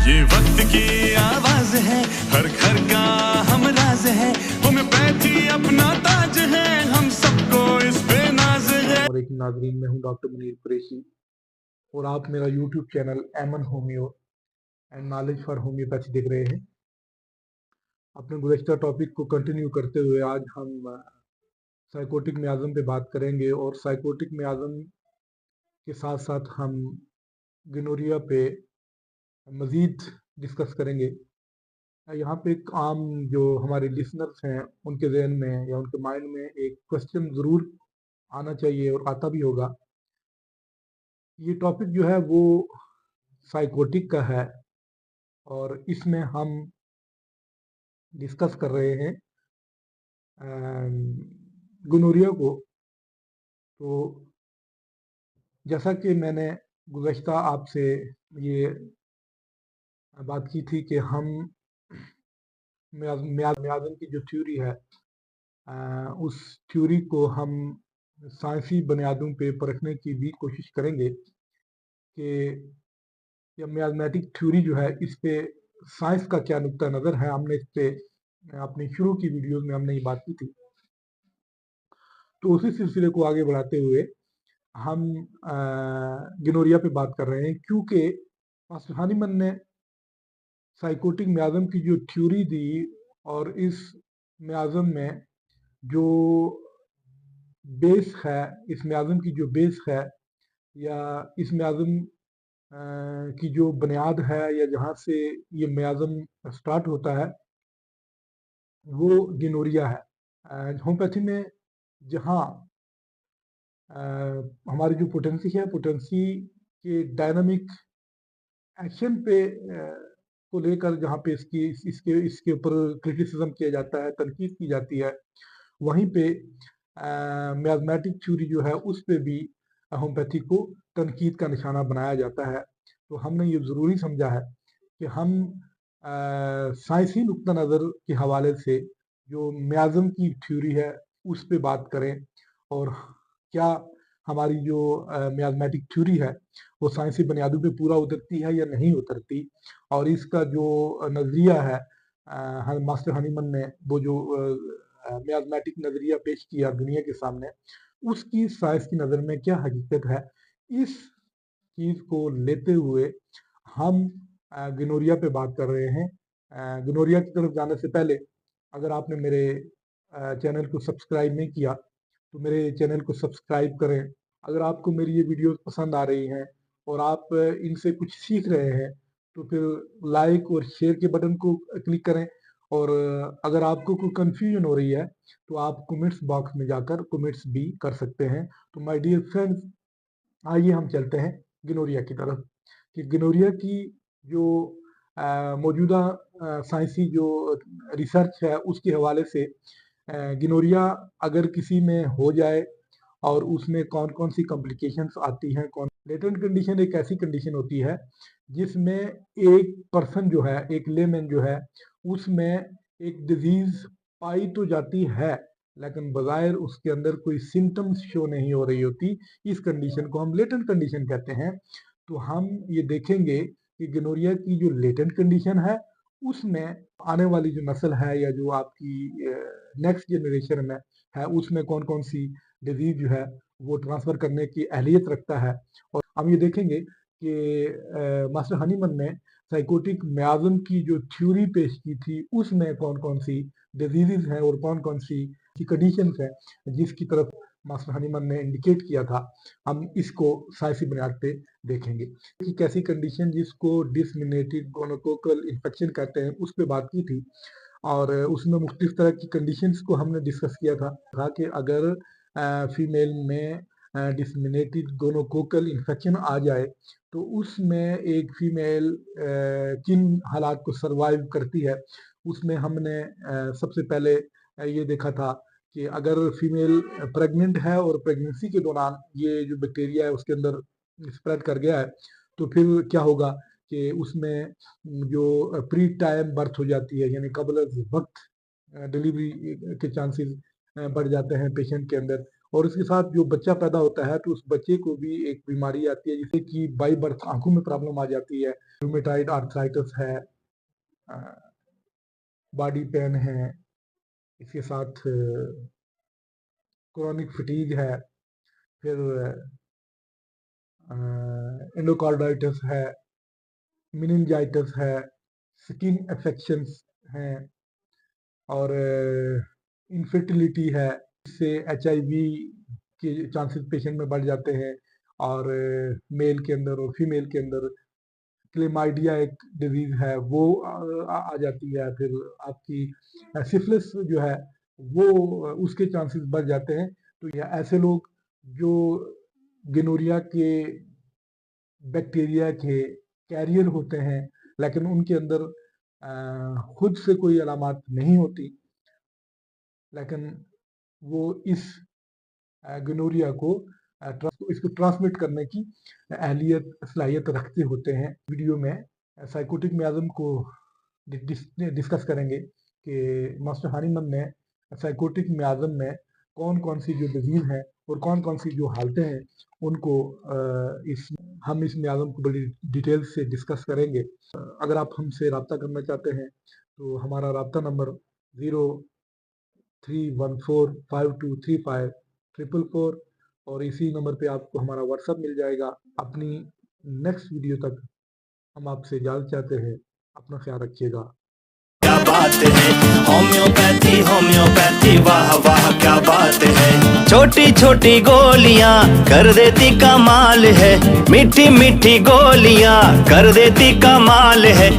ये वक्त की आवाज है, हर घर का हम राज है, होम्योपैथी अपना ताज है, हम सबको इस पे नाज है। और एक नाजरीन, मैं हूं डॉक्टर मुनीर कुरैशी और आप मेरा यूट्यूब चैनल एमन homeo and knowledge for homeopathy देख रहे हैं। अपने गुज़श्ता टॉपिक को कंटिन्यू करते हुए आज हम साइकोटिक मियाज़म पे बात करेंगे और साइकोटिक मियाज़म के साथ साथ हम गिनोरिया पे मज़ीद डिस्कस करेंगे। यहाँ पे एक आम जो हमारे लिसनर्स हैं उनके जहन में या उनके माइंड में एक क्वेश्चन ज़रूर आना चाहिए और आता भी होगा। ये टॉपिक जो है वो साइकोटिक का है और इसमें हम डिस्कस कर रहे हैं गोनोरिया को। तो जैसा कि मैंने गुज़श्ता आपसे ये बात की थी कि हम मियाज़म की जो थ्योरी है उस थ्योरी को हम साइंसी बुनियादों पे परखने की भी कोशिश करेंगे कि यह मियाज़मेटिक थ्योरी जो है इस पे साइंस का क्या नुक्ता नज़र है। हमने इस पे अपनी शुरू की वीडियोज़ में हमने ये बात की थी। तो उसी सिलसिले को आगे बढ़ाते हुए हम गिनोरिया पे बात कर रहे हैं, क्योंकि मास्टर हानीमन ने साइकोटिक मियाज़म की जो थ्योरी दी और इस मियाज़म में जो बेस है, इस मियाज़म की जो बेस है या इस मियाज़म की जो बुनियाद है या जहाँ से ये मियाज़म स्टार्ट होता है वो गिनोरिया है। होम्योपैथी में जहाँ हमारी जो पोटेंसी है, पोटेंसी के डायनामिक एक्शन पे को लेकर जहाँ पे इसके ऊपर क्रिटिसिज्म किया जाता है, तनकीद की जाती है, वहीं पे मियाज़मेटिक थ्योरी जो है उस पे भी होम्योपैथी को तनकीद का निशाना बनाया जाता है। तो हमने ये ज़रूरी समझा है कि हम साइंसी नुक्ता नज़र के हवाले से जो मियाज़म की थ्योरी है उस पे बात करें और क्या हमारी जो मियाज़मेटिक थ्योरी है वो साइंसी बुनियादों पे पूरा उतरती है या नहीं उतरती, और इसका जो नज़रिया है मास्टर हानीमन ने वो जो मियाज़मेटिक नज़रिया पेश किया दुनिया के सामने, उसकी साइंस की नज़र में क्या हकीकत है। इस चीज़ को लेते हुए हम गिनोरिया पे बात कर रहे हैं। गिनोरिया की तरफ जाने से पहले अगर आपने मेरे चैनल को सब्सक्राइब नहीं किया तो मेरे चैनल को सब्सक्राइब करें। अगर आपको मेरी ये वीडियोस पसंद आ रही हैं और आप इनसे कुछ सीख रहे हैं तो फिर लाइक और शेयर के बटन को क्लिक करें। और अगर आपको कोई कन्फ्यूजन हो रही है तो आप कमेंट्स बॉक्स में जाकर कमेंट्स भी कर सकते हैं। तो माय डियर फ्रेंड्स, आइए हम चलते हैं गिनोरिया की तरफ कि गिनोरिया की जो मौजूदा साइंसी जो रिसर्च है उसके हवाले से गिनोरिया अगर किसी में हो जाए और उसमें कौन कौन सी कॉम्प्लिकेशंस आती हैं। कौन लेटेंट कंडीशन एक ऐसी कंडीशन होती है जिसमें एक पर्सन जो है, एक लेमैन जो है, उसमें एक डिजीज पाई तो जाती है लेकिन बज़ाहिर उसके अंदर कोई सिम्टम्स शो नहीं हो रही होती। इस कंडीशन को हम लेटेंट कंडीशन कहते हैं। तो हम ये देखेंगे कि गिनोरिया की जो लेटेंट कंडीशन है उसमें आने वाली जो नस्ल है या जो आपकी नेक्स्ट जनरेशन में है उसमें कौन कौन सी डिजीज जो है वो ट्रांसफर करने की अहलियत रखता है। और हम ये देखेंगे कि मास्टर हनीमन ने साइकोटिक मियाज़म की जो थ्योरी पेश की थी उसमें कौन कौन सी डिजीजेज हैं और कौन कौन सी कंडीशंस हैं जिसकी तरफ मास्टर हनीमन ने इंडिकेट किया था। हम इसको साइंसी बुनियाद पे देखेंगे कि कैसी कंडीशन जिसको डिसमिनेटेड गोनोकोकल इन्फेक्शन कहते हैं उस पर बात की थी। और उसमें मुख्तलिफ तरह की कंडीशंस को हमने डिस्कस किया था कि अगर फीमेल में डिसमिनेटेड गोनोकोकल इन्फेक्शन आ जाए तो उसमें एक फीमेल किन हालात को सरवाइव करती है। उसमें हमने सबसे पहले ये देखा था कि अगर फीमेल प्रेग्नेंट है और प्रेगनेंसी के दौरान ये जो बैक्टीरिया है उसके अंदर स्प्रेड कर गया है तो फिर क्या होगा कि उसमें जो प्री टाइम बर्थ हो जाती है, यानी कबल वक्त डिलीवरी के चांसेस बढ़ जाते हैं पेशेंट के अंदर। और इसके साथ जो बच्चा पैदा होता है तो उस बच्चे को भी एक बीमारी आती है जिससे कि बाई बर्थ आंखों में प्रॉब्लम आ जाती है, रूमेटाइड आर्थराइटिस है, बॉडी पेन है, इसके साथ क्रोनिक फटीग है, फिर एंडोकार्डाइटिस है, मेनिंजाइटिस है, स्किन इन्फेक्शंस हैं और इनफर्टिलिटी है। इससे HIV के चांसेस पेशेंट में बढ़ जाते हैं और मेल के अंदर और फीमेल के अंदर क्लेमाइडिया एक डिजीज है वो आ जाती है। फिर आपकी सिफिलिस जो है वो उसके चांसेस बढ़ जाते हैं। तो ये ऐसे लोग जो गोनोरिया के बैक्टीरिया के कैरियर होते हैं लेकिन उनके अंदर खुद से कोई अलामत नहीं होती, लेकिन वो इस गोनोरिया को इसको ट्रांसमिट करने की सलाहियत रखते होते हैं। वीडियो में साइकोटिक मियाज़म को डिस्कस करेंगे कि मास्टर हानीमन ने साइकोटिक मियाज़म में कौन कौन सी जो डिजीज़ हैं और कौन कौन सी जो हालतें हैं उनको हम इस मियाज़म को बड़ी डिटेल से डिस्कस करेंगे। अगर आप हमसे रब्ता करना चाहते हैं तो हमारा रब्ता नंबर 0314523544 और इसी नंबर पे आपको हमारा व्हाट्सएप मिल जाएगा। अपनी नेक्स्ट वीडियो तक हम आपसे इजाज़त चाहते हैं। अपना ख्याल रखिएगा। क्या बात है, होम्योपैथी होम्योपैथी वाह वाह क्या बात है। छोटी छोटी गोलियां कर देती कमाल है, मीठी मीठी गोलियां कर देती कमाल है।